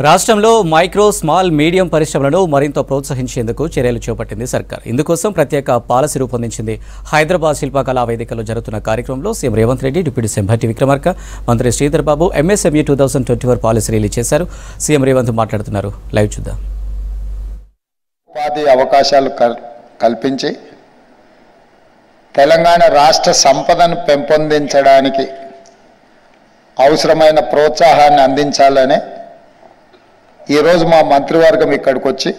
రాష్ట్రంలో micro small medium పరిశ్రమలను మరింత ప్రోత్సహించేందుకు చర్యలు చేపట్టింది సర్కార్. ఇందుకోసం ప్రత్యేక పాలసీ రూపొందించింది. హైదరాబాద్ శిల్పకళా వేదికలో జరుగుతున్న కార్యక్రమంలో CM Revanth Reddy, deputy CM Bhatti Vikramarka, మంత్రి Sridhar Babu MSME 2024 policy release చేశారు. సీఎం రేవంత్ మాట్లాడుతున్నారు. లైవ్ చూద్దాం. ఉపాధి అవకాశాలు కల్పించి తెలంగాణ రాష్ట్ర సంపదను పెంపొందించడానికి అవసరమైన ప్రోత్సాహాన్ని అందించాలనే ఈరోజు మా మంత్రివర్గం ఇక్కడికి వచ్చి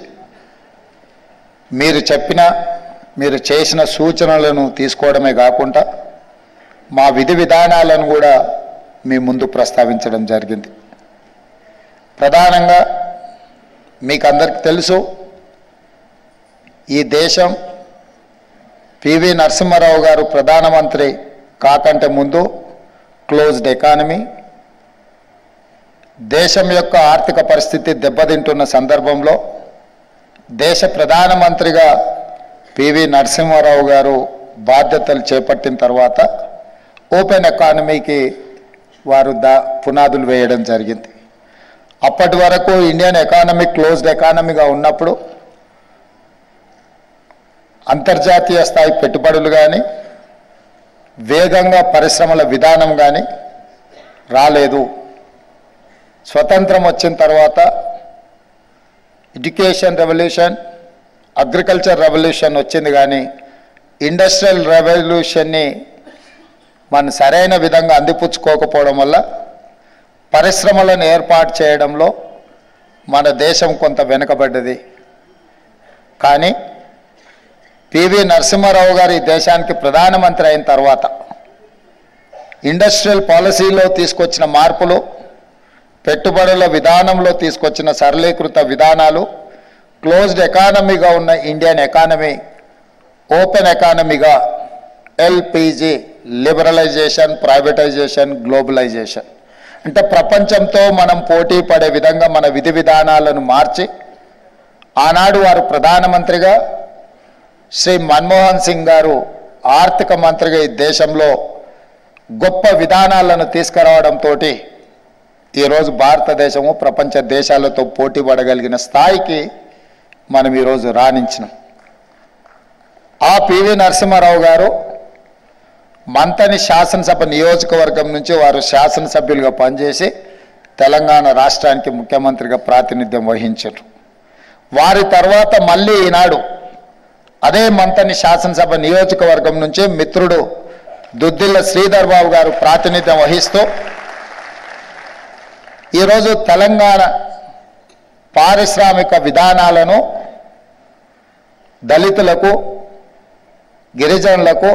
మీరు చేసిన సూచనలను తీసుకోవడమే కాకుండా మా విధి విధానాలను కూడా మీ ముందు ప్రస్తావించడం జరిగింది. ప్రధానంగా మీకు అందరికీ తెలుసు, ఈ దేశం పివి నరసింహారావు గారు ప్రధానమంత్రి కాకంటే ముందు క్లోజ్డ్ ఎకానమీ, దేశం యొక్క ఆర్థిక పరిస్థితి దెబ్బతింటున్న సందర్భంలో దేశ ప్రధానమంత్రిగా పివి నరసింహారావు గారు బాధ్యతలు చేపట్టిన తర్వాత ఓపెన్ ఎకానమీకి వారు పునాదులు వేయడం జరిగింది. అప్పటి వరకు ఇండియన్ ఎకానమీ క్లోజ్డ్ ఎకానమీగా ఉన్నప్పుడు అంతర్జాతీయ స్థాయి పెట్టుబడులు కానీ వేగంగా పరిశ్రమల విధానం కానీ రాలేదు. స్వతంత్రం వచ్చిన తర్వాత ఎడ్యుకేషన్ రెవల్యూషన్, అగ్రికల్చర్ రెవల్యూషన్ వచ్చింది, కానీ ఇండస్ట్రియల్ రెవల్యూషన్ని మనం సరైన విధంగా అందిపుచ్చుకోకపోవడం వల్ల పరిశ్రమలను ఏర్పాటు చేయడంలో మన దేశం కొంత వెనుకబడ్డది. కానీ పివి నరసింహారావు గారు ఈ దేశానికి ప్రధానమంత్రి అయిన తర్వాత ఇండస్ట్రియల్ పాలసీలో తీసుకొచ్చిన మార్పులు, పెట్టుబడుల విధానంలో తీసుకొచ్చిన సరళీకృత విధానాలు, క్లోజ్డ్ ఎకానమీగా ఉన్న ఇండియన్ ఎకానమీ ఓపెన్ ఎకానమీగా ఎల్పిజి, లిబరలైజేషన్, ప్రైవేటైజేషన్, గ్లోబలైజేషన్, అంటే ప్రపంచంతో మనం పోటీ పడే విధంగా మన విధి విధానాలను మార్చి ఆనాడు వారు ప్రధానమంత్రిగా, శ్రీ మన్మోహన్ సింగ్ గారు ఆర్థిక మంత్రిగా ఈ దేశంలో గొప్ప విధానాలను తీసుకురావడంతో ఈరోజు భారతదేశము ప్రపంచ దేశాలతో పోటీ పడగలిగిన స్థాయికి మనం ఈరోజు రాణించినాం. ఆ పివి నరసింహారావు గారు మంతని శాసనసభ నియోజకవర్గం నుంచి వారు శాసనసభ్యులుగా పనిచేసి తెలంగాణ రాష్ట్రానికి ముఖ్యమంత్రిగా ప్రాతినిధ్యం వహించారు. వారి తర్వాత మళ్ళీ ఈనాడు అదే మంతని శాసనసభ నియోజకవర్గం నుంచి మిత్రుడు దుద్దిల్ల శ్రీధర్ బాబు గారు ప్రాతినిధ్యం వహిస్తూ ఈరోజు తెలంగాణ పారిశ్రామిక విధానాలను దళితులకు, గిరిజనులకు,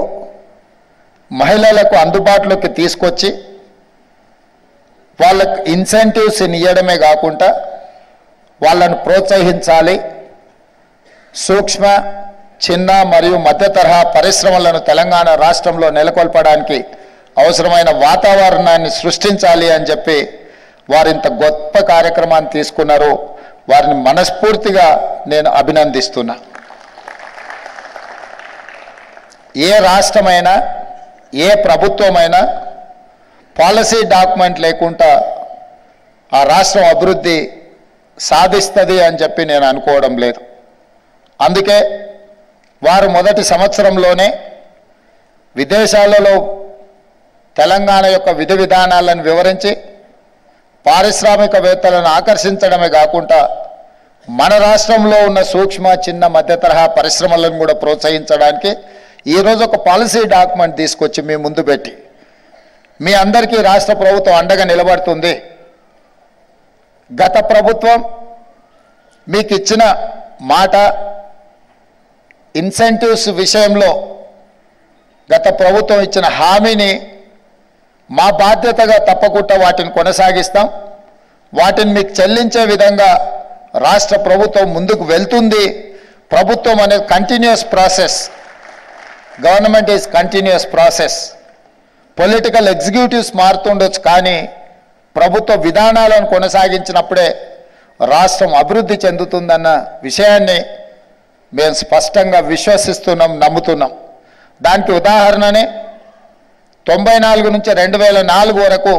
మహిళలకు అందుబాటులోకి తీసుకొచ్చి వాళ్ళకు ఇన్సెంటివ్స్ ఇవ్వడమే కాకుండా వాళ్ళను ప్రోత్సహించాలి, సూక్ష్మ, చిన్న మరియు మధ్య తరహా పరిశ్రమలను తెలంగాణ రాష్ట్రంలో నెలకొల్పడానికి అవసరమైన వాతావరణాన్ని సృష్టించాలి అని చెప్పి వారింత గొప్ప కార్యక్రమాన్ని తీసుకున్నారు. వారిని మనస్ఫూర్తిగా నేను అభినందిస్తున్నా. ఏ రాష్ట్రమైనా, ఏ ప్రభుత్వమైనా పాలసీ డాక్యుమెంట్ లేకుండా ఆ రాష్ట్రం అభివృద్ధి సాధిస్తుంది అని చెప్పి నేను అనుకోవడం లేదు. అందుకే వారు మొదటి సంవత్సరంలోనే విదేశాలలో తెలంగాణ యొక్క విధి విధానాలను వివరించి పారిశ్రామికవేత్తలను ఆకర్షించడమే కాకుండా మన రాష్ట్రంలో ఉన్న సూక్ష్మ, చిన్న, మధ్య తరహా పరిశ్రమలను కూడా ప్రోత్సహించడానికి ఈరోజు ఒక పాలసీ డాక్యుమెంట్ తీసుకొచ్చి మీ ముందు పెట్టి మీ అందరికీ రాష్ట్ర ప్రభుత్వం అండగా నిలబడుతుంది. గత ప్రభుత్వం మీకు ఇచ్చిన మాట, ఇన్సెంటివ్స్ విషయంలో గత ప్రభుత్వం ఇచ్చిన హామీని మా బాధ్యతగా తప్పకుండా వాటిని కొనసాగిస్తాం. వాటిని మీకు చెల్లించే విధంగా రాష్ట్ర ప్రభుత్వం ముందుకు వెళ్తుంది. ప్రభుత్వం అనేది continuous process, government is continuous process. Political executives మారుతుండొచ్చు, కానీ ప్రభుత్వ విధానాలను కొనసాగించినప్పుడే రాష్ట్రం అభివృద్ధి చెందుతుందన్న విషయాన్ని మేము స్పష్టంగా విశ్వసిస్తున్నాం, నమ్ముతున్నాం. దానికి ఉదాహరణనే 94 నుంచి 2004 వరకు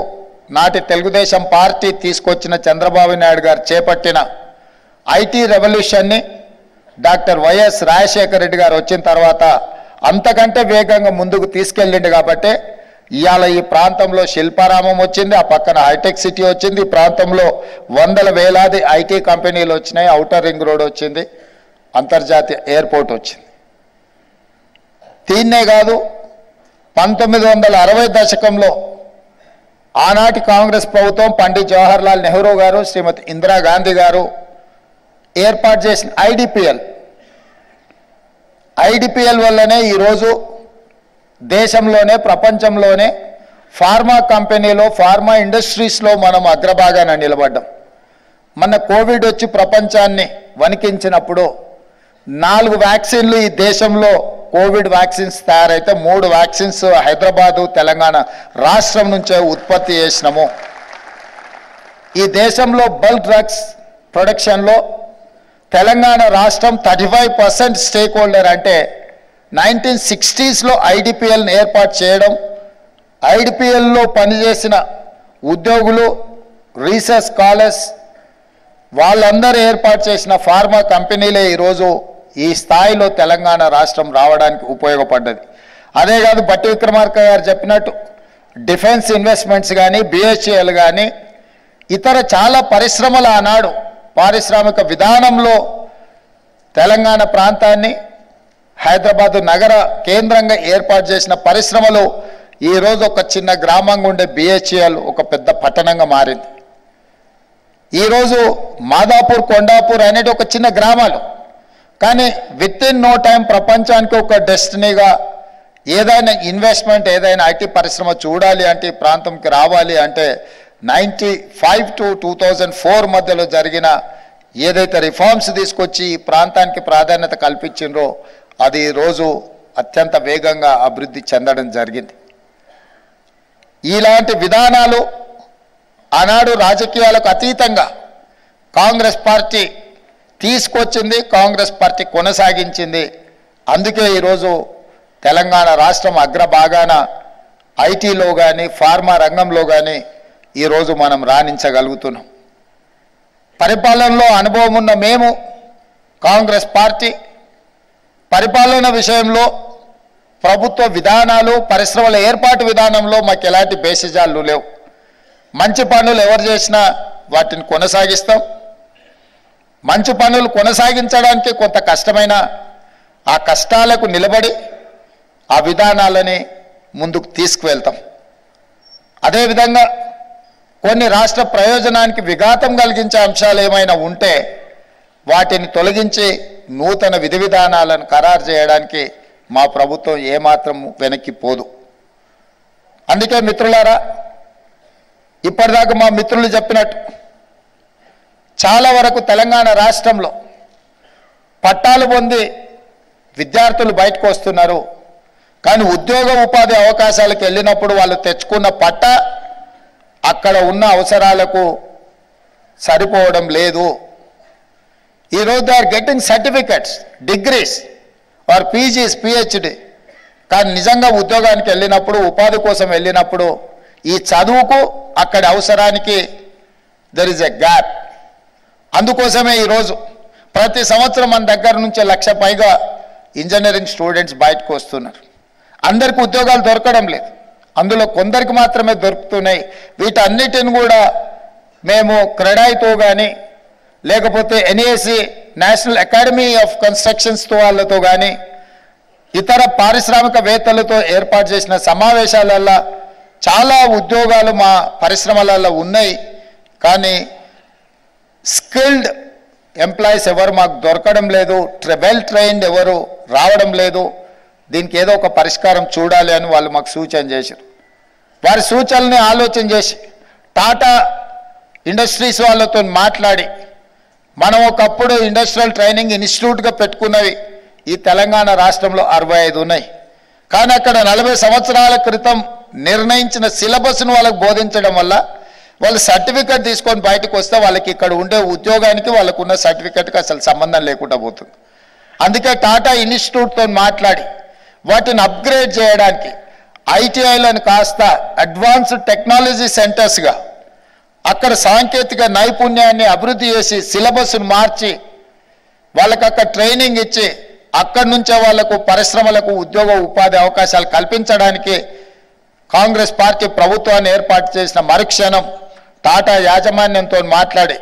నాటి తెలుగుదేశం పార్టీ తీసుకొచ్చిన చంద్రబాబు నాయుడు గారు చేపట్టిన ఐటీ రెవల్యూషన్ని డాక్టర్ వైఎస్ రాజశేఖర రెడ్డి గారు వచ్చిన తర్వాత అంతకంటే వేగంగా ముందుకు తీసుకెళ్ళిండు కాబట్టి ఇవాళ ఈ ప్రాంతంలో శిల్పారామం వచ్చింది, ఆ పక్కన హైటెక్ సిటీ వచ్చింది, ఈ ప్రాంతంలో వందల వేలాది ఐటీ కంపెనీలు వచ్చినాయి, ఔటర్ రింగ్ రోడ్ వచ్చింది, అంతర్జాతీయ ఎయిర్పోర్ట్ వచ్చింది. దీన్నే కాదు 1960 దశకంలో ఆనాటి కాంగ్రెస్ ప్రభుత్వం పండిత్ జవహర్లాల్ నెహ్రూ గారు, శ్రీమతి ఇందిరాగాంధీ గారు ఏర్పాటు చేసిన ఐడిపిఎల్ వల్లనే ఈరోజు దేశంలోనే ప్రపంచంలోనే ఫార్మా కంపెనీలో ఫార్మా ఇండస్ట్రీస్లో మనం అగ్రభాగాన నిలబడ్డాం. మన కోవిడ్ వచ్చి ప్రపంచాన్ని వణికించినప్పుడు 4 వ్యాక్సిన్లు ఈ దేశంలో కోవిడ్ వ్యాక్సిన్స్ తయారైతే 3 వ్యాక్సిన్స్ హైదరాబాదు తెలంగాణ రాష్ట్రం నుంచే ఉత్పత్తి చేసినాము. ఈ దేశంలో బల్క్ డ్రగ్స్ ప్రొడక్షన్లో తెలంగాణ రాష్ట్రం 35% స్టేక్ హోల్డర్. అంటే 1960sలో ఐడిపిఎల్ని ఏర్పాటు చేయడం, ఐడిపిఎల్లో పనిచేసిన ఉద్యోగులు, రీసెర్చ్ స్కాలర్స్ వాళ్ళందరూ ఏర్పాటు చేసిన ఫార్మా కంపెనీలే ఈరోజు ఈ స్థాయిలో తెలంగాణ రాష్ట్రం రావడానికి ఉపయోగపడ్డది. అదే కాదు, బట్టి విక్రమార్క గారు చెప్పినట్టు డిఫెన్స్ ఇన్వెస్ట్మెంట్స్ కానీ, బిహెచ్ఎల్ కానీ, ఇతర చాలా పరిశ్రమల ఆనాడు పారిశ్రామిక విధానంలో తెలంగాణ ప్రాంతాన్ని హైదరాబాదు నగర కేంద్రంగా ఏర్పాటు చేసిన పరిశ్రమలు ఈరోజు ఒక చిన్న గ్రామంగా ఉండే బిహెచ్ఎల్ ఒక పెద్ద పట్టణంగా మారింది. ఈరోజు మాదాపూర్, కొండాపూర్ అనేది ఒక చిన్న గ్రామాలు, కానీ విత్ ఇన్ నో టైం ప్రపంచానికి ఒక డెస్టినీగా ఏదైనా ఇన్వెస్ట్మెంట్, ఏదైనా ఐటీ పరిశ్రమ చూడాలి అంటే ఈ ప్రాంతంకి రావాలి అంటే 1995 to 2004 మధ్యలో జరిగిన ఏదైతే రిఫార్మ్స్ తీసుకొచ్చి ఈ ప్రాంతానికి ప్రాధాన్యత కల్పించిండ్రో అది ఈరోజు అత్యంత వేగంగా అభివృద్ధి చెందడం జరిగింది. ఇలాంటి విధానాలు ఆనాడు రాజకీయాలకు అతీతంగా కాంగ్రెస్ పార్టీ తీసుకొచ్చింది, కాంగ్రెస్ పార్టీ కొనసాగించింది. అందుకే ఈరోజు తెలంగాణ రాష్ట్రం అగ్రభాగాన ఐటీలో కానీ ఫార్మా రంగంలో కానీ ఈరోజు మనం రాణించగలుగుతున్నాం. పరిపాలనలో అనుభవం ఉన్న మేము కాంగ్రెస్ పార్టీ పరిపాలన విషయంలో ప్రభుత్వ విధానాలు, పరిశ్రమల ఏర్పాటు విధానంలో మాకు ఎలాంటి బేసిజాలు లేవు. మంచి పనులు ఎవరు చేసినా వాటిని కొనసాగిస్తాం. మంచి పనులు కొనసాగించడానికి కొంత కష్టమైన ఆ కష్టాలకు నిలబడి ఆ విధానాలని ముందుకు తీసుకువెళ్తాం. అదేవిధంగా కొన్ని రాష్ట్ర ప్రయోజనానికి విఘాతం కలిగించే అంశాలు ఏమైనా ఉంటే వాటిని తొలగించి నూతన విధి విధానాలను ఖరారు చేయడానికి మా ప్రభుత్వం ఏమాత్రం వెనక్కి పోదు. అందుకే మిత్రులారా, ఇప్పటిదాకా మా మిత్రులు చెప్పినట్టు చాలా వరకు తెలంగాణ రాష్ట్రంలో పట్టాలు పొంది విద్యార్థులు బయటకు వస్తున్నారు, కానీ ఉద్యోగ ఉపాధి అవకాశాలకు వెళ్ళినప్పుడు వాళ్ళు తెచ్చుకున్న పట్టా అక్కడ ఉన్న అవసరాలకు సరిపోవడం లేదు. ఈరోజు they are getting certificates, degrees or PGs, PhD, కానీ నిజంగా ఉద్యోగానికి వెళ్ళినప్పుడు, ఉపాధి కోసం వెళ్ళినప్పుడు ఈ చదువుకు అక్కడి అవసరానికి దెర్ ఇస్ ఎ గ్యాప్. అందుకోసమే ఈరోజు ప్రతి సంవత్సరం మన దగ్గర నుంచి 1,00,000 పైగా ఇంజనీరింగ్ స్టూడెంట్స్ బయటకు వస్తున్నారు. అందరికీ ఉద్యోగాలు దొరకడం లేదు, అందులో కొందరికి మాత్రమే దొరుకుతున్నాయి. వీటన్నిటిని కూడా మేము క్రెడాయితో కానీ లేకపోతే ఎన్ఏసి నేషనల్ అకాడమీ ఆఫ్ కన్స్ట్రక్షన్స్తో వాళ్ళతో కానీ ఇతర పారిశ్రామికవేత్తలతో ఏర్పాటు చేసిన సమావేశాలలో చాలా ఉద్యోగాలు మా పరిశ్రమలలో ఉన్నాయి, కానీ స్కిల్డ్ ఎంప్లాయీస్ ఎవరు మాకు దొరకడం లేదు, వెల్ ట్రైన్డ్ ఎవరు రావడం లేదు. దీనికి ఏదో ఒక పరిష్కారం చూడాలి అని వాళ్ళు మాకు సూచన చేశారు. వారి సూచనల్ని ఆలోచన చేసి టాటా ఇండస్ట్రీస్ వాళ్ళతో మాట్లాడి మనం ఒకప్పుడు ఇండస్ట్రియల్ ట్రైనింగ్ ఇన్స్టిట్యూట్గా పెట్టుకున్నవి ఈ తెలంగాణ రాష్ట్రంలో 65 ఉన్నాయి, కానీ అక్కడ 40 సంవత్సరాల క్రితం నిర్ణయించిన సిలబస్ను వాళ్ళకు బోధించడం వల్ల వాళ్ళు సర్టిఫికెట్ తీసుకొని బయటకు వస్తే వాళ్ళకి ఇక్కడ ఉండే ఉద్యోగానికి వాళ్ళకున్న సర్టిఫికెట్కి అసలు సంబంధం లేకుండా పోతుంది. అందుకే టాటా ఇన్స్టిట్యూట్తో మాట్లాడి వాటిని అప్గ్రేడ్ చేయడానికి ఐటీఐలను కాస్త అడ్వాన్స్డ్ టెక్నాలజీ సెంటర్స్గా అక్కడ సాంకేతిక నైపుణ్యాన్ని అభివృద్ధి చేసి సిలబస్ను మార్చి వాళ్ళకి అక్కడ ట్రైనింగ్ ఇచ్చి అక్కడి నుంచే వాళ్లకు పరిశ్రమలకు ఉద్యోగ ఉపాధి అవకాశాలు కల్పించడానికి కాంగ్రెస్ పార్టీ ప్రభుత్వాన్ని ఏర్పాటు చేసిన మరుక్షణం టాటా యాజమాన్యంతో మాట్లాడి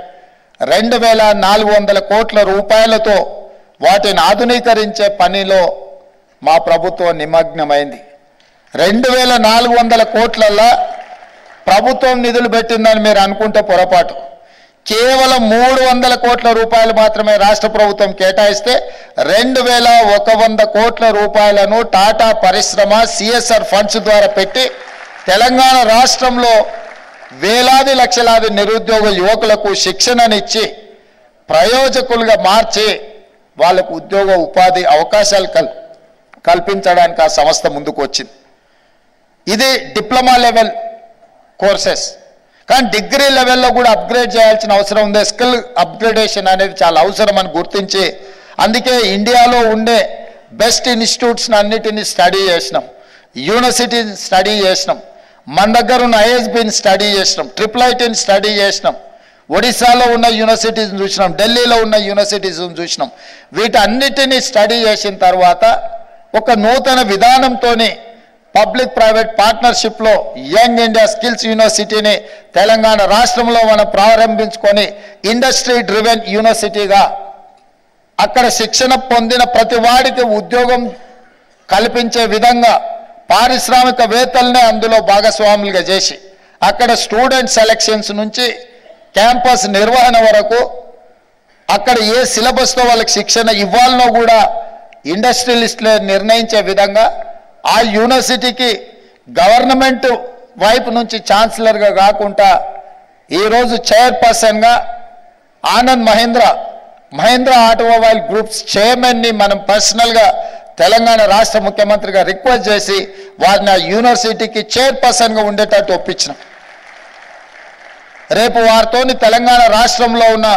2400 కోట్ల రూపాయలతో వాటిని ఆధునీకరించే పనిలో మా ప్రభుత్వం నిమగ్నమైంది. 2400 కోట్లల్లో ప్రభుత్వం నిధులు పెట్టిందని మీరు అనుకుంటే పొరపాటు. కేవలం 300 కోట్ల రూపాయలు మాత్రమే రాష్ట్ర ప్రభుత్వం కేటాయిస్తే 2100 కోట్ల రూపాయలను టాటా పరిశ్రమ సిఎస్ఆర్ ఫండ్స్ ద్వారా పెట్టి తెలంగాణ రాష్ట్రంలో వేలాది లక్షలాది నిరుద్యోగ యువకులకు శిక్షణనిచ్చి ప్రయోజకులుగా మార్చి వాళ్ళకు ఉద్యోగ ఉపాధి అవకాశాలు కల్పించడానికి ఆ సంస్థ ముందుకు వచ్చింది. ఇది డిప్లొమా లెవెల్ కోర్సెస్, కానీ డిగ్రీ లెవెల్లో కూడా అప్గ్రేడ్ చేయాల్సిన అవసరం ఉంది. స్కిల్ అప్గ్రేడేషన్ అనేది చాలా అవసరం అని గుర్తించి అందుకే ఇండియాలో ఉండే బెస్ట్ ఇన్స్టిట్యూట్స్ని అన్నిటినీ స్టడీ చేసినాం, యూనివర్సిటీని స్టడీ చేసినాం, మన దగ్గర ఉన్న ఐఎస్బిని స్టడీ చేసినాం, IIITని స్టడీ చేసినాం, ఒడిశాలో ఉన్న యూనివర్సిటీస్ని చూసినాం, ఢిల్లీలో ఉన్న యూనివర్సిటీస్ని చూసినాం. వీటన్నిటినీ స్టడీ చేసిన తర్వాత ఒక నూతన విధానంతో పబ్లిక్ ప్రైవేట్ పార్ట్నర్షిప్లో యంగ్ ఇండియా స్కిల్స్ యూనివర్సిటీని తెలంగాణ రాష్ట్రంలో మనం ప్రారంభించుకొని ఇండస్ట్రీ డ్రివెన్ యూనివర్సిటీగా అక్కడ శిక్షణ పొందిన ప్రతి వాడికి ఉద్యోగం కల్పించే విధంగా పారిశ్రామికవేత్తలనే అందులో భాగస్వాములుగా చేసి అక్కడ స్టూడెంట్ సెలక్షన్స్ నుంచి క్యాంపస్ నిర్వహణ వరకు అక్కడ ఏ సిలబస్తో వాళ్ళకి శిక్షణ ఇవ్వాలనో కూడా ఇండస్ట్రియలిస్టులే నిర్ణయించే విధంగా ఆ యూనివర్సిటీకి గవర్నమెంట్ వైపు నుంచి ఛాన్సలర్గా కాకుండా ఈరోజు చైర్పర్సన్గా ఆనంద్ మహేంద్ర ఆటోమొబైల్ గ్రూప్స్ చైర్మన్ని మనం పర్సనల్గా తెలంగాణ రాష్ట్ర ముఖ్యమంత్రిగా రిక్వెస్ట్ చేసి వారిని ఆ యూనివర్సిటీకి చైర్పర్సన్గా ఉండేటట్టు ఒప్పించినాం. రేపు వారితోని తెలంగాణ రాష్ట్రంలో ఉన్న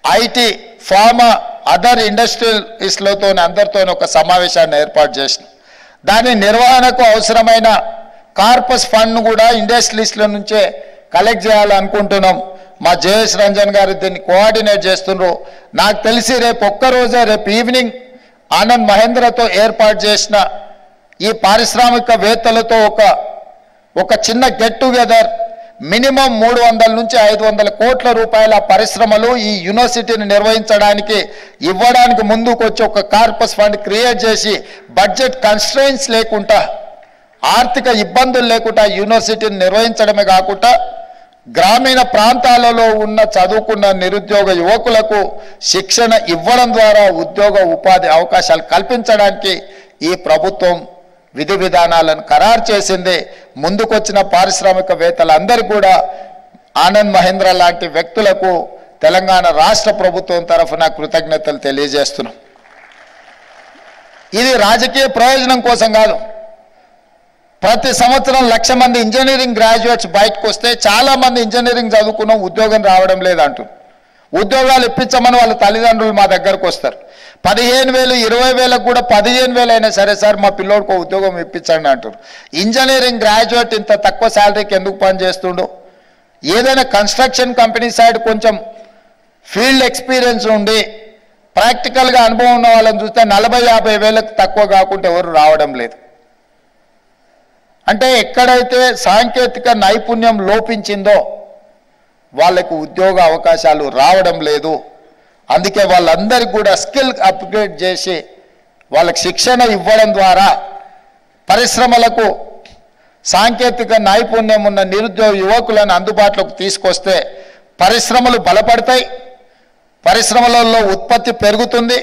ఐటీ, ఫార్మా, అదర్ ఇండస్ట్రియలిస్టులతో అందరితో ఒక సమావేశాన్ని ఏర్పాటు చేసినాం. దాని నిర్వహణకు అవసరమైన కార్పస్ ఫండ్ను కూడా ఇండస్ట్రియలిస్టుల నుంచే కలెక్ట్ చేయాలనుకుంటున్నాం. మా జయేష్ రంజన్ గారు దీన్ని కోఆర్డినేట్ చేస్తున్నారు. నాకు తెలిసి రేపు ఒక్కరోజే, రేపు ఈవినింగ్ ఆనంద్ మహేంద్రతో ఏర్పాటు చేసిన ఈ పారిశ్రామికవేత్తలతో ఒక చిన్న గెట్ టుగెదర్ మినిమం 300 నుంచి 500 కోట్ల రూపాయల పరిశ్రమలు ఈ యూనివర్సిటీని నిర్వహించడానికి ఇవ్వడానికి ముందుకు వచ్చి ఒక కార్పస్ ఫండ్ క్రియేట్ చేసి బడ్జెట్ కన్స్ట్రెయిన్స్ లేకుండా, ఆర్థిక ఇబ్బందులు లేకుండా యూనివర్సిటీని నిర్వహించడమే కాకుండా గ్రామీణ ప్రాంతాలలో ఉన్న చదువుకున్న నిరుద్యోగ యువకులకు శిక్షణ ఇవ్వడం ద్వారా ఉద్యోగ ఉపాధి అవకాశాలు కల్పించడానికి ఈ ప్రభుత్వం విధి విధానాలను ఖరారు చేసింది. ముందుకొచ్చిన పారిశ్రామికవేత్తలందరూ కూడా ఆనంద్ మహేంద్ర లాంటి వ్యక్తులకు తెలంగాణ రాష్ట్ర ప్రభుత్వం తరఫున కృతజ్ఞతలు తెలియజేస్తున్నాం. ఇది రాజకీయ ప్రయోజనం కోసం కాదు. ప్రతి సంవత్సరం 1,00,000 మంది ఇంజనీరింగ్ గ్రాడ్యుయేట్స్ బయటకు వస్తే చాలామంది ఇంజనీరింగ్ చదువుకున్న ఉద్యోగం రావడం లేదంటారు. ఉద్యోగాలు ఇప్పించమని వాళ్ళ తల్లిదండ్రులు మా దగ్గరకు వస్తారు. 15,000, 20,000 కూడా 15,000 అయినా సరే సార్ మా పిల్లోడికి ఉద్యోగం ఇప్పించండి అంటారు. ఇంజనీరింగ్ గ్రాడ్యుయేట్ ఇంత తక్కువ శాలరీకి ఎందుకు పని చేస్తుండో? ఏదైనా కన్స్ట్రక్షన్ కంపెనీ సైడ్ కొంచెం ఫీల్డ్ ఎక్స్పీరియన్స్ ఉండి ప్రాక్టికల్గా అనుభవం ఉన్న వాళ్ళని చూస్తే 40,000, 50,000 తక్కువ కాకుండా ఎవరు రావడం లేదు. అంటే ఎక్కడైతే సాంకేతిక నైపుణ్యం లోపించిందో వాళ్ళకు ఉద్యోగ అవకాశాలు రావడం లేదు. అందుకే వాళ్ళందరికీ కూడా స్కిల్ అప్గ్రేడ్ చేసి వాళ్ళకి శిక్షణ ఇవ్వడం ద్వారా పరిశ్రమలకు సాంకేతిక నైపుణ్యం ఉన్న నిరుద్యోగ యువకులను అందుబాటులోకి తీసుకొస్తే పరిశ్రమలు బలపడతాయి, పరిశ్రమలలో ఉత్పత్తి పెరుగుతుంది,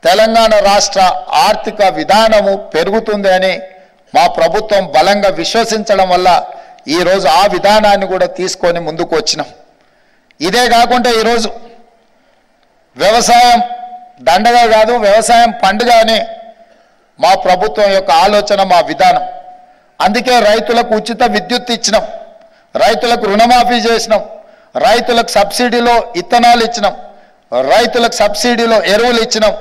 తెలంగాణ రాష్ట్ర ఆర్థిక విధానము పెరుగుతుంది అని మా ప్రభుత్వం బలంగా విశ్వసించడం వల్ల ఈరోజు ఆ విధానాన్ని కూడా తీసుకొని ముందుకు వచ్చినాం. ఇదే కాకుండా ఈరోజు వ్యవసాయం దండగా కాదు, వ్యవసాయం పండుగ అని మా ప్రభుత్వం యొక్క ఆలోచన, మా విధానం. అందుకే రైతులకు ఉచిత విద్యుత్ ఇచ్చినాం, రైతులకు రుణమాఫీ చేసినాం, రైతులకు సబ్సిడీలో ఇత్తనాలు ఇచ్చినాం, రైతులకు సబ్సిడీలో ఎరువులు ఇచ్చినాం,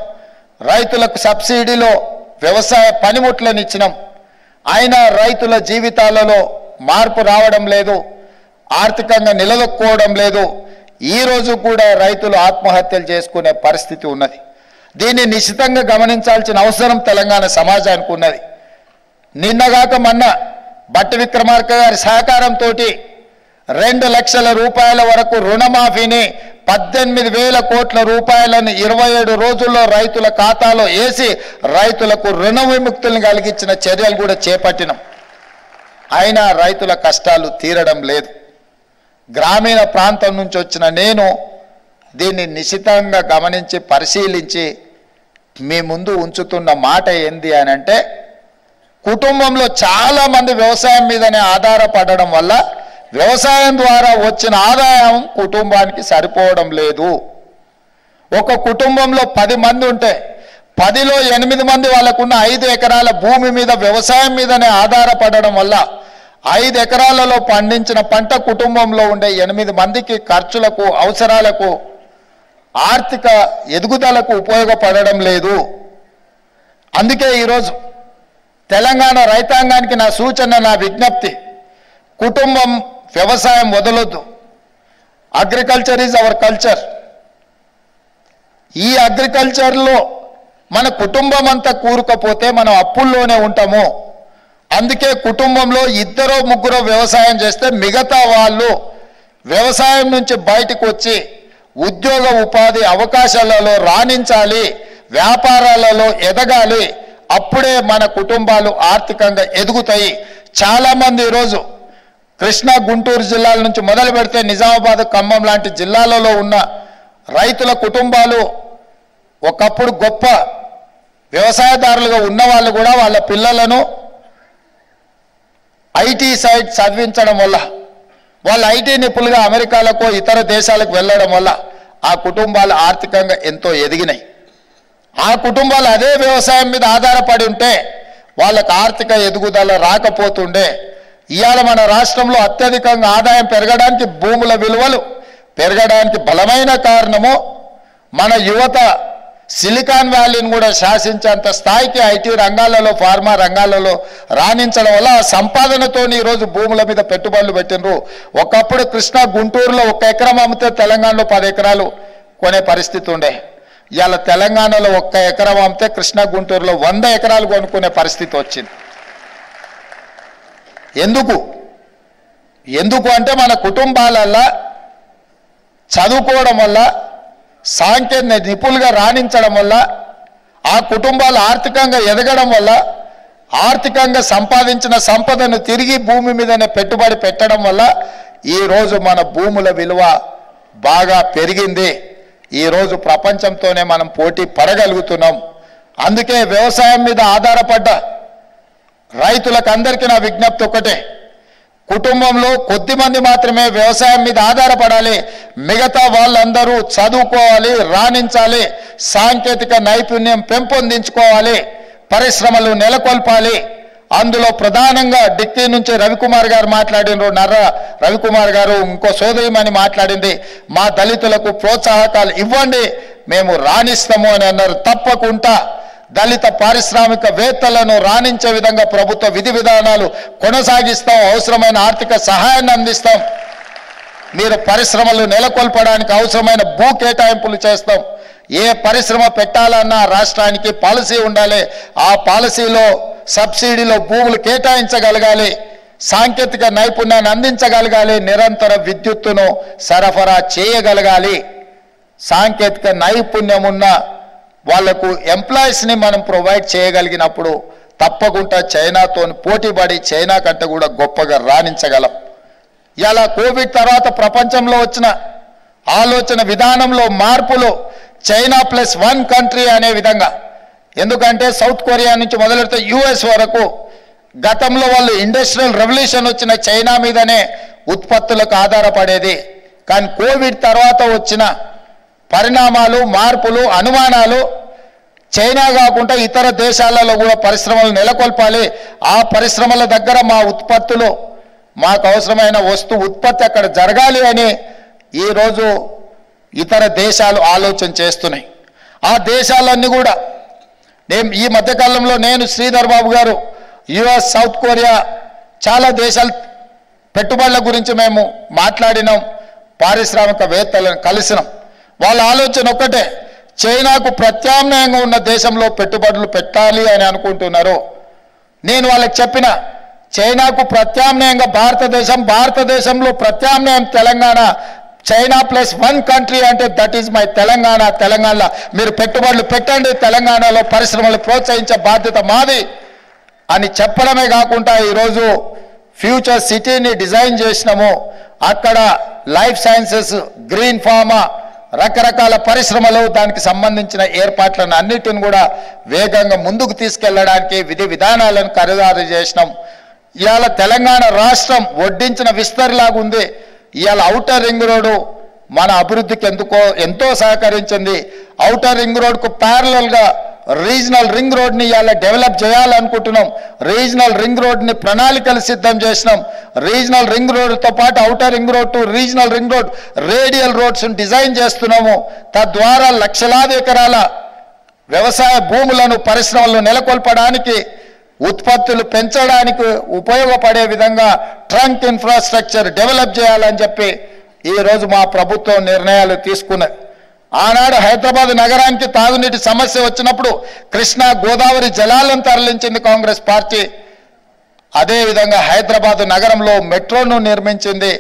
రైతులకు సబ్సిడీలో వ్యవసాయ పనిముట్లను ఇచ్చినాం. అయినా రైతుల జీవితాలలో మార్పు రావడం లేదు, ఆర్థికంగా నిలదొక్కుకోవడం లేదు. ఈరోజు కూడా రైతులు ఆత్మహత్యలు చేసుకునే పరిస్థితి ఉన్నది. దీన్ని నిశ్చితంగా గమనించాల్సిన అవసరం తెలంగాణ సమాజానికి ఉన్నది. నిన్నగాక మొన్న బట్టి విక్రమార్క గారి సహకారంతో 2 లక్షల రూపాయల వరకు రుణమాఫీని 18,000 కోట్ల రూపాయలను 27 రోజుల్లో రైతుల ఖాతాలో వేసి రైతులకు రుణ విముక్తులను కలిగించిన చర్యలు కూడా చేపట్టినాం. అయినా రైతుల కష్టాలు తీరడం లేదు. గ్రామీణ ప్రాంతం నుంచి వచ్చిన నేను దీన్ని నిశితంగా గమనించి పరిశీలించి మీ ముందు ఉంచుతున్న మాట ఏంది అని అంటే, కుటుంబంలో చాలామంది వ్యవసాయం మీదనే ఆధారపడడం వల్ల వ్యవసాయం ద్వారా వచ్చిన ఆదాయం కుటుంబానికి సరిపోవడం లేదు. ఒక కుటుంబంలో 10 మంది ఉంటే 10లో 8 మంది వాళ్ళకున్న 5 ఎకరాల భూమి మీద వ్యవసాయం మీదనే ఆధారపడడం వల్ల 5 ఎకరాలలో పండించిన పంట కుటుంబంలో ఉండే 8 మందికి ఖర్చులకు, అవసరాలకు, ఆర్థిక ఎదుగుదలకు ఉపయోగపడడం లేదు. అందుకే ఈరోజు తెలంగాణ రైతాంగానికి నా సూచన, నా విజ్ఞప్తి, కుటుంబం వ్యవసాయం వదలొద్దు. Agriculture is our culture. ఈ అగ్రికల్చర్లో మన కుటుంబం అంతా కూరుకపోతే మనం అప్పుల్లోనే ఉంటాము. అందుకే కుటుంబంలో 2 3 వ్యవసాయం చేస్తే మిగతా వాళ్ళు వ్యవసాయం నుంచి బయటకు వచ్చి ఉద్యోగ ఉపాధి అవకాశాలలో రాణించాలి, వ్యాపారాలలో ఎదగాలి. అప్పుడే మన కుటుంబాలు ఆర్థికంగా ఎదుగుతాయి. చాలామంది ఈరోజు కృష్ణా, గుంటూరు జిల్లాల నుంచి మొదలు పెడితే నిజామాబాద్, ఖమ్మం లాంటి జిల్లాలలో ఉన్న రైతుల కుటుంబాలు ఒకప్పుడు గొప్ప వ్యవసాయదారులుగా ఉన్న వాళ్ళు కూడా వాళ్ళ పిల్లలను ఐటీ సైడ్ చదివించడం వల్ల, వాళ్ళు ఐటీ నిపుణులుగా అమెరికాలకు, ఇతర దేశాలకు వెళ్ళడం వల్ల ఆ కుటుంబాలు ఆర్థికంగా ఎంతో ఎదిగినాయి. ఆ కుటుంబాలు అదే వ్యవసాయం మీద ఆధారపడి ఉంటే వాళ్ళకు ఆర్థిక ఎదుగుదల రాకపోతుండే. ఇవాళ మన రాష్ట్రంలో అత్యధికంగా ఆదాయం పెరగడానికి, భూముల విలువలు పెరగడానికి బలమైన కారణము మన యువత సిలికాన్ వ్యాలీని కూడా శాసించేంత స్థాయికి ఐటీ రంగాలలో, ఫార్మా రంగాలలో రాణించడం వల్ల ఆ సంపాదనతో ఈరోజు భూముల మీద పెట్టుబడులు పెట్టినరు. ఒకప్పుడు కృష్ణా, గుంటూరులో 1 ఎకరం అమ్మితే తెలంగాణలో 10 ఎకరాలు కొనే పరిస్థితి ఉండే. ఇవాళ తెలంగాణలో 1 ఎకరం అమ్మితే కృష్ణా, గుంటూరులో 100 ఎకరాలు కొనుక్కునే పరిస్థితి వచ్చింది. ఎందుకు అంటే మన కుటుంబాలల్లో చదువుకోవడం వల్ల, సాంకేతిక నిపుణులుగా రాణించడం వల్ల, ఆ కుటుంబాలు ఆర్థికంగా ఎదగడం వల్ల, ఆర్థికంగా సంపాదించిన సంపదను తిరిగి భూమి మీదనే పెట్టుబడి పెట్టడం వల్ల ఈరోజు మన భూముల విలువ బాగా పెరిగింది. ఈరోజు ప్రపంచంతోనే మనం పోటీ పడగలుగుతున్నాం. అందుకే వ్యవసాయం మీద ఆధారపడ్డ రైతులకు అందరికీ నా విజ్ఞప్తి ఒకటే, కుటుంబంలో కొద్దిమంది మాత్రమే వ్యవసాయం మీద ఆధారపడాలి. మిగతా వాళ్ళందరూ చదువుకోవాలి, రాణించాలి, సాంకేతిక నైపుణ్యం పెంపొందించుకోవాలి, పరిశ్రమలు నెలకొల్పాలి. అందులో ప్రధానంగా డిక్కీ నుంచి రవికుమార్ గారు మాట్లాడినారు, నర్ర రవికుమార్ గారు, ఇంకో సోదరిమని మాట్లాడింది, మా దళితులకు ప్రోత్సాహకాలు ఇవ్వండి, మేము రాణిస్తాము అని అన్నారు. తప్పకుండా దళిత పారిశ్రామికవేత్తలను రాణించే విధంగా ప్రభుత్వ విధి విధానాలు కొనసాగిస్తాం, అవసరమైన ఆర్థిక సహాయాన్ని అందిస్తాం. మీరు పరిశ్రమలు నెలకొల్పడానికి అవసరమైన భూ కేటాయింపులు చేస్తాం. ఏ పరిశ్రమ పెట్టాలన్నా రాష్ట్రానికి పాలసీ ఉండాలి. ఆ పాలసీలో సబ్సిడీలో భూములు కేటాయించగలగాలి, సాంకేతిక నైపుణ్యాన్ని అందించగలగాలి, నిరంతర విద్యుత్తును సరఫరా చేయగలగాలి. సాంకేతిక నైపుణ్యం ఉన్న వాళ్లకు ఎంప్లాయీస్ని మనం ప్రొవైడ్ చేయగలిగినప్పుడు తప్పకుండా చైనాతో పోటీపడి చైనా కంటే కూడా గొప్పగా రాణించగలం. ఇలా కోవిడ్ తర్వాత ప్రపంచంలో వచ్చిన ఆలోచన విధానంలో మార్పులు చైనా +1 కంట్రీ అనే విధంగా, ఎందుకంటే సౌత్ కొరియా నుంచి మొదలెడితే యుఎస్ వరకు గతంలో వాళ్ళు ఇండస్ట్రియల్ రెవల్యూషన్ వచ్చిన చైనా మీదనే ఉత్పత్తులకు ఆధారపడేది. కానీ కోవిడ్ తర్వాత వచ్చిన పరిణామాలు, మార్పులు, అనుమానాలు చైనా కాకుండా ఇతర దేశాలలో కూడా పరిశ్రమలు నెలకొల్పాలి. ఆ పరిశ్రమల దగ్గర మా ఉత్పత్తులు, మాకు అవసరమైన ఉత్పత్తి అక్కడ జరగాలి అని ఈరోజు ఇతర దేశాలు ఆలోచన చేస్తున్నాయి. ఆ దేశాలన్నీ కూడా ఈ మధ్యకాలంలో నేను, శ్రీధర్ బాబు గారు యుఎస్, సౌత్ కొరియా చాలా దేశాలు పెట్టుబడుల గురించి మేము మాట్లాడినాం, పారిశ్రామికవేత్తలను కలిసినాం. వాళ్ళ ఆలోచన ఒక్కటే, చైనాకు ప్రత్యామ్నాయంగా ఉన్న దేశంలో పెట్టుబడులు పెట్టాలి అని అనుకుంటున్నారు. నేను వాళ్ళకి చెప్పిన, చైనాకు ప్రత్యామ్నాయంగా భారతదేశంలో ప్రత్యామ్నాయం తెలంగాణ. చైనా +1 కంట్రీ అంటే దట్ ఈజ్ మై తెలంగాణ. తెలంగాణలో మీరు పెట్టుబడులు పెట్టండి, తెలంగాణలో పరిశ్రమలు ప్రోత్సహించే బాధ్యత మాది అని చెప్పడమే కాకుండా ఈరోజు ఫ్యూచర్ సిటీని డిజైన్ చేసినాము. అక్కడ లైఫ్ సైన్సెస్, గ్రీన్ ఫార్మా, రకరకాల పరిశ్రమలు, దానికి సంబంధించిన ఏర్పాట్లను అన్నిటిని కూడా వేగంగా ముందుకు తీసుకెళ్లడానికి విధి విధానాలను ఖరారు చేసినాం. ఇవాళ తెలంగాణ రాష్ట్రం వడ్డించిన విస్తరిలాగా ఉంది. ఇవాళ ఔటర్ రింగ్ రోడ్డు మన అభివృద్ధికి ఎంతో సహకరించింది. ఔటర్ రింగ్ రోడ్కు ప్యారలల్గా రీజనల్ రింగ్ రోడ్ని ఇవాళ డెవలప్ చేయాలనుకుంటున్నాం. రీజనల్ రింగ్ రోడ్ని ప్రణాళికలు సిద్ధం చేసినాం. రీజనల్ రింగ్ రోడ్తో పాటు outer ring road to regional ring road, radial రోడ్స్ని డిజైన్ చేస్తున్నాము. తద్వారా లక్షలాది ఎకరాల వ్యవసాయ భూములను పరిశ్రమలను నెలకొల్పడానికి, ఉత్పత్తులు పెంచడానికి ఉపయోగపడే విధంగా ట్రంక్ ఇన్ఫ్రాస్ట్రక్చర్ డెవలప్ చేయాలని చెప్పి ఈరోజు మా ప్రభుత్వం నిర్ణయాలు తీసుకున్నది. ఆనాడు హైదరాబాద్ నగరానికి తాగునీటి సమస్య వచ్చినప్పుడు కృష్ణా గోదావరి జలాలను తరలించింది కాంగ్రెస్ పార్టీ. అదేవిధంగా హైదరాబాద్ నగరంలో మెట్రోను నిర్మించింది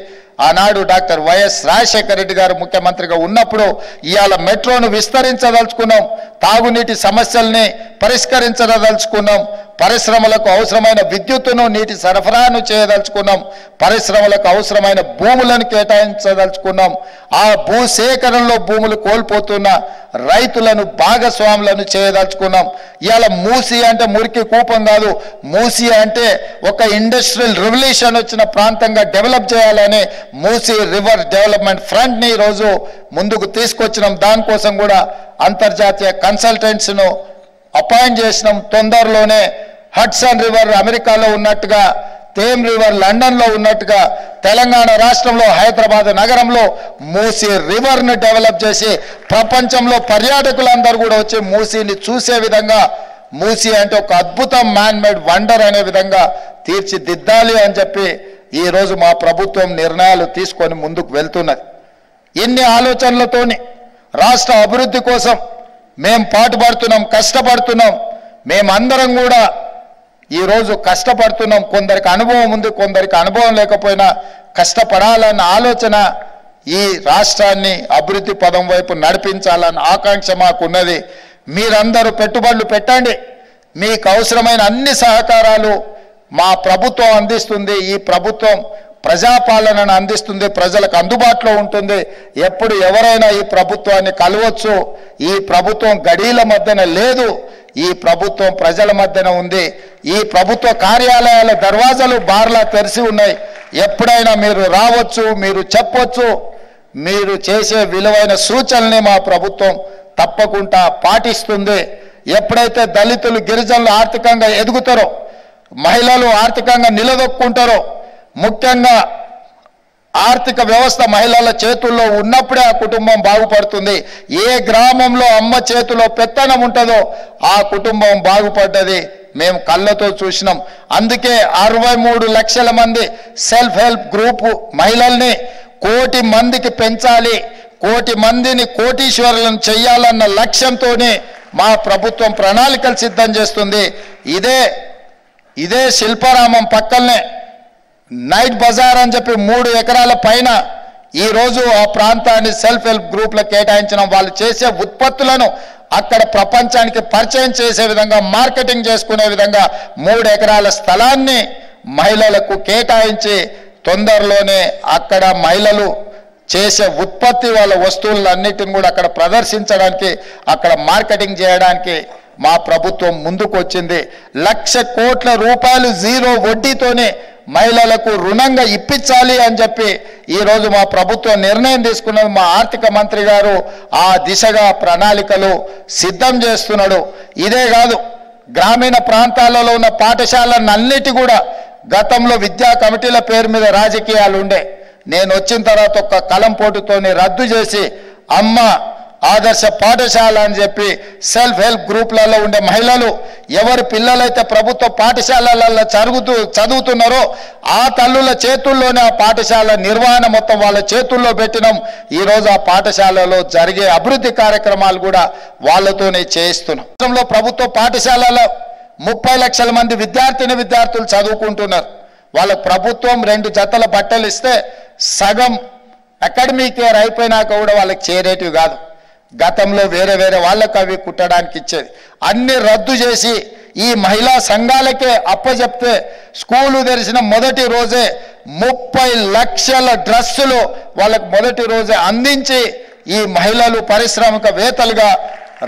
ఆనాడు డాక్టర్ వైఎస్ రాజశేఖర రెడ్డి గారు ముఖ్యమంత్రిగా ఉన్నప్పుడు. ఇవాళ మెట్రోను విస్తరించదలుచుకున్నాం, తాగునీటి సమస్యల్ని పరిష్కరించదలుచుకున్నాం, పరిశ్రమలకు అవసరమైన విద్యుత్తును, నీటి సరఫరాను చేయదలుచుకున్నాం, పరిశ్రమలకు అవసరమైన భూములను కేటాయించదలుచుకున్నాం. ఆ భూసేకరణలో భూములు కోల్పోతున్న రైతులను భాగస్వాములను చేయదలుచుకున్నాం. ఇవాళ మూసి అంటే మురికి కూపం కాదు, మూసి అంటే ఒక ఇండస్ట్రియల్ రెవల్యూషన్ వచ్చిన ప్రాంతంగా డెవలప్ చేయాలని మూసి రివర్ డెవలప్మెంట్ ఫ్రంట్ని ఈరోజు ముందుకు తీసుకొచ్చినాం. దానికోసం కూడా అంతర్జాతీయ కన్సల్టెంట్స్ను అపాయింట్ చేసినాం. తొందరలోనే హడ్సన్ రివర్ అమెరికాలో ఉన్నట్టుగా, థేమ్ రివర్ లండన్లో ఉన్నట్టుగా తెలంగాణ రాష్ట్రంలో హైదరాబాద్ నగరంలో మూసీ రివర్ను డెవలప్ చేసి ప్రపంచంలో పర్యాటకులందరూ కూడా వచ్చి మూసీని చూసే విధంగా, మూసీ అంటే ఒక అద్భుతం, మ్యాన్ మేడ్ వండర్ అనే విధంగా తీర్చిదిద్దాలి అని చెప్పి ఈరోజు మా ప్రభుత్వం నిర్ణయాలు తీసుకొని ముందుకు వెళ్తున్నది. ఇన్ని ఆలోచనలతోని రాష్ట్ర అభివృద్ధి కోసం మేము పాటుపడుతున్నాం, కష్టపడుతున్నాం. మేమందరం కూడా ఈరోజు కష్టపడుతున్నాం. కొందరికి అనుభవం ఉంది, కొందరికి అనుభవం లేకపోయినా కష్టపడాలన్న ఆలోచన, ఈ రాష్ట్రాన్ని అభివృద్ధి పదం వైపు నడిపించాలన్న ఆకాంక్ష మాకున్నది. మీరందరూ పెట్టుబడులు పెట్టండి, మీకు అవసరమైన అన్ని సహకారాలు మా ప్రభుత్వం అందిస్తుంది. ఈ ప్రభుత్వం ప్రజాపాలనను అందిస్తుంది, ప్రజలకు అందుబాటులో ఉంటుంది. ఎప్పుడు ఎవరైనా ఈ ప్రభుత్వాన్ని కలవచ్చు. ఈ ప్రభుత్వం గడీల మధ్యన లేదు, ఈ ప్రభుత్వం ప్రజల మధ్యన ఉంది. ఈ ప్రభుత్వ కార్యాలయాల దర్వాజాలు బార్లా తెరిచి ఉన్నాయి. ఎప్పుడైనా మీరు రావచ్చు, మీరు చెప్పొచ్చు. మీరు చేసే విలువైన సూచనల్ని మా ప్రభుత్వం తప్పకుండా పాటిస్తుంది. ఎప్పుడైతే దళితులు, గిరిజనులు ఆర్థికంగా ఎదుగుతారో, మహిళలు ఆర్థికంగా నిలదొక్కుంటారో, ముఖ్యంగా ఆర్థిక వ్యవస్థ మహిళల చేతుల్లో ఉన్నప్పుడే ఆ కుటుంబం బాగుపడుతుంది. ఏ గ్రామంలో అమ్మ చేతిలో పెత్తనం ఉంటుందో ఆ కుటుంబం బాగుపడ్డది మేము కళ్ళతో చూసినాం. అందుకే 63 లక్షల మంది సెల్ఫ్ హెల్ప్ గ్రూపు మహిళల్ని 1 కోటి మందికి పెంచాలి, 1 కోటి మందిని కోటీశ్వరులను చెయ్యాలన్న లక్ష్యంతోనే మా ప్రభుత్వం ప్రణాళికలు సిద్ధం చేస్తుంది. ఇదే శిల్పారామం పక్కనే నైట్ బజార్ అని చెప్పి 3 ఎకరాల పైన ఈరోజు ఆ ప్రాంతాన్ని సెల్ఫ్ హెల్ప్ గ్రూప్లకు కేటాయించడం, వాళ్ళు చేసే ఉత్పత్తులను అక్కడ ప్రపంచానికి పరిచయం చేసే విధంగా, మార్కెటింగ్ చేసుకునే విధంగా 3 ఎకరాల స్థలాన్ని మహిళలకు కేటాయించి తొందరలోనే అక్కడ మహిళలు చేసే ఉత్పత్తి, వాళ్ళ వస్తువులన్నిటిని కూడా అక్కడ ప్రదర్శించడానికి, అక్కడ మార్కెటింగ్ చేయడానికి మా ప్రభుత్వం ముందుకు వచ్చింది. 1,00,000 కోట్ల రూపాయలు జీరో వడ్డీతోనే మహిళలకు రుణంగా ఇప్పించాలి అని చెప్పి ఈరోజు మా ప్రభుత్వం నిర్ణయం తీసుకున్నది. మా ఆర్థిక మంత్రి గారు ఆ దిశగా ప్రణాళికలు సిద్ధం చేస్తున్నాడు. ఇదే కాదు, గ్రామీణ ప్రాంతాలలో ఉన్న పాఠశాలలన్నిటి కూడా గతంలో విద్యా కమిటీల పేరు మీద రాజకీయాలు ఉండే. నేను వచ్చిన తర్వాత ఒక కలం పోటుతోని రద్దు చేసి అమ్మ ఆదర్శ పాఠశాల అని చెప్పి సెల్ఫ్ హెల్ప్ గ్రూప్లలో ఉండే మహిళలు ఎవరి పిల్లలైతే ప్రభుత్వ పాఠశాలలలో చదువుతున్నారో ఆ తల్లుల చేతుల్లోనే ఆ పాఠశాల నిర్వహణ మొత్తం వాళ్ళ చేతుల్లో పెట్టినాం. ఈరోజు ఆ పాఠశాలలో జరిగే అభివృద్ధి కార్యక్రమాలు కూడా వాళ్ళతోనే చేయిస్తున్నాం. రాష్ట్రంలో ప్రభుత్వ పాఠశాలలో 30 లక్షల మంది విద్యార్థులు చదువుకుంటున్నారు. వాళ్ళకు ప్రభుత్వం 2 జతల బట్టలు ఇస్తే సగం అకాడమిక్ ఇయర్ అయిపోయినాక కూడా వాళ్ళకి చేరేటివి కాదు. గతంలో వేరే వాళ్ళకు అవి కుట్టడానికి ఇచ్చేది. అన్ని రద్దు చేసి ఈ మహిళా సంఘాలకే అప్పచెప్తే స్కూలు తెరిచిన మొదటి రోజే 30 లక్షల డ్రెస్సులు వాళ్ళకు మొదటి రోజే అందించి ఈ మహిళలు పారిశ్రామికవేత్తలుగా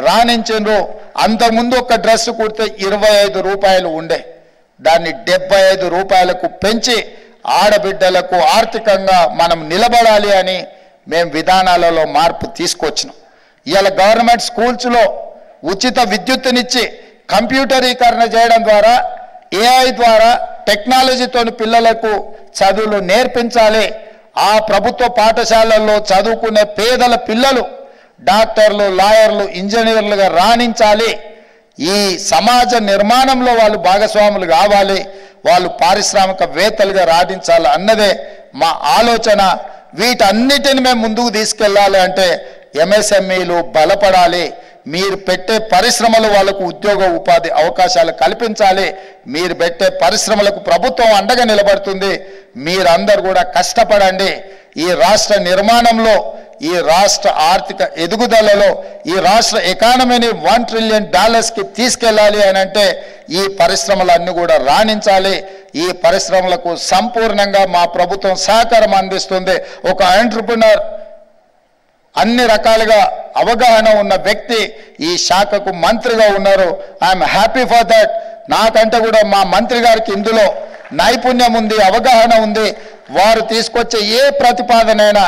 రాణించారు. అంతకుముందు ఒక డ్రెస్ కుడితే 25 రూపాయలు ఉండే, దాన్ని 75 రూపాయలకు పెంచి ఆడబిడ్డలకు ఆర్థికంగా మనం నిలబడాలి అని మేము విధానాలలో మార్పు తీసుకొచ్చినాం. ఇవాళ గవర్నమెంట్ స్కూల్స్లో ఉచిత విద్యుత్తునిచ్చి కంప్యూటరీకరణ చేయడం ద్వారా ఏఐ ద్వారా టెక్నాలజీతోని పిల్లలకు చదువులు నేర్పించాలి. ఆ ప్రభుత్వ పాఠశాలల్లో చదువుకునే పేదల పిల్లలు డాక్టర్లు, లాయర్లు, ఇంజనీర్లుగా రాణించాలి. ఈ సమాజ నిర్మాణంలో వాళ్ళు భాగస్వాములు కావాలి, వాళ్ళు పారిశ్రామికవేత్తలుగా రాణించాలి అన్నదే మా ఆలోచన. వీటన్నిటిని మేము ముందుకు తీసుకెళ్ళాలి అంటే ఎంఎస్ఎంఈలు బలపడాలి. మీరు పెట్టే పరిశ్రమలు వాళ్ళకు ఉద్యోగ ఉపాధి అవకాశాలు కల్పించాలి. మీరు పెట్టే పరిశ్రమలకు ప్రభుత్వం అండగా నిలబడుతుంది. మీరందరూ కూడా కష్టపడండి. ఈ రాష్ట్ర నిర్మాణంలో, ఈ రాష్ట్ర ఆర్థిక ఎదుగుదలలో, ఈ రాష్ట్ర ఎకానమీని $1 ట్రిలియన్ తీసుకెళ్ళాలి అని అంటే ఈ పరిశ్రమలన్నీ కూడా రాణించాలి. ఈ పరిశ్రమలకు సంపూర్ణంగా మా ప్రభుత్వం సహకారం అందిస్తుంది. ఒక ఎంటర్‌ప్రెన్యూర్ అన్ని రకాలుగా అవగాహన ఉన్న వ్యక్తి ఈ శాఖకు మంత్రిగా ఉన్నారు. I'm happy for that. నాకంటే కూడా మా మంత్రి గారికి ఇందులో నైపుణ్యం ఉంది, అవగాహన ఉంది. వారు తీసుకొచ్చే ఏ ప్రతిపాదనైనా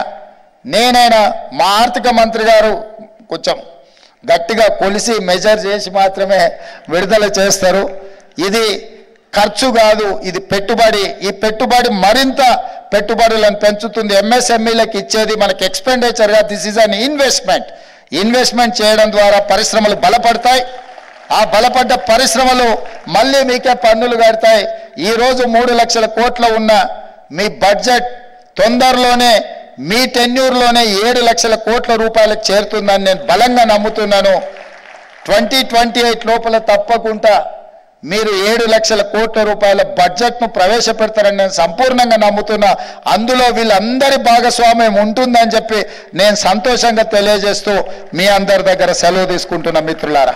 నేనైనా మా ఆర్థిక మంత్రి గారు కొంచెం గట్టిగా కొలిసి మెజర్ చేసి మాత్రమే విడుదల చేస్తారు. ఇది ఖర్చు కాదు, ఇది పెట్టుబడి. ఈ పెట్టుబడి మరింత పెట్టుబడులను పెంచుతుంది. ఎంఎస్ఎంఈలకు ఇచ్చేది మనకి ఎక్స్పెండిచర్గా, దిస్ ఈజ్ అన్ ఇన్వెస్ట్మెంట్ చేయడం ద్వారా పరిశ్రమలు బలపడతాయి. ఆ బలపడ్డ పరిశ్రమలు మళ్ళీ మీకే పన్నులు కడతాయి. ఈరోజు 3 లక్షల కోట్ల ఉన్న మీ బడ్జెట్ తొందరలోనే మీ టెన్యూర్లోనే 7 లక్షల కోట్ల రూపాయలకు చేరుతుందని నేను బలంగా నమ్ముతున్నాను. 2028 లోపల తప్పకుండా మీరు 7 లక్షల కోట్ల రూపాయల బడ్జెట్ను ప్రవేశపెడతారని నేను సంపూర్ణంగా నమ్ముతున్నా. అందులో వీళ్ళందరి భాగస్వామ్యం ఉంటుందని చెప్పి నేను సంతోషంగా తెలియజేస్తూ మీ అందరి దగ్గర సెలవు తీసుకుంటున్నా మిత్రులారా.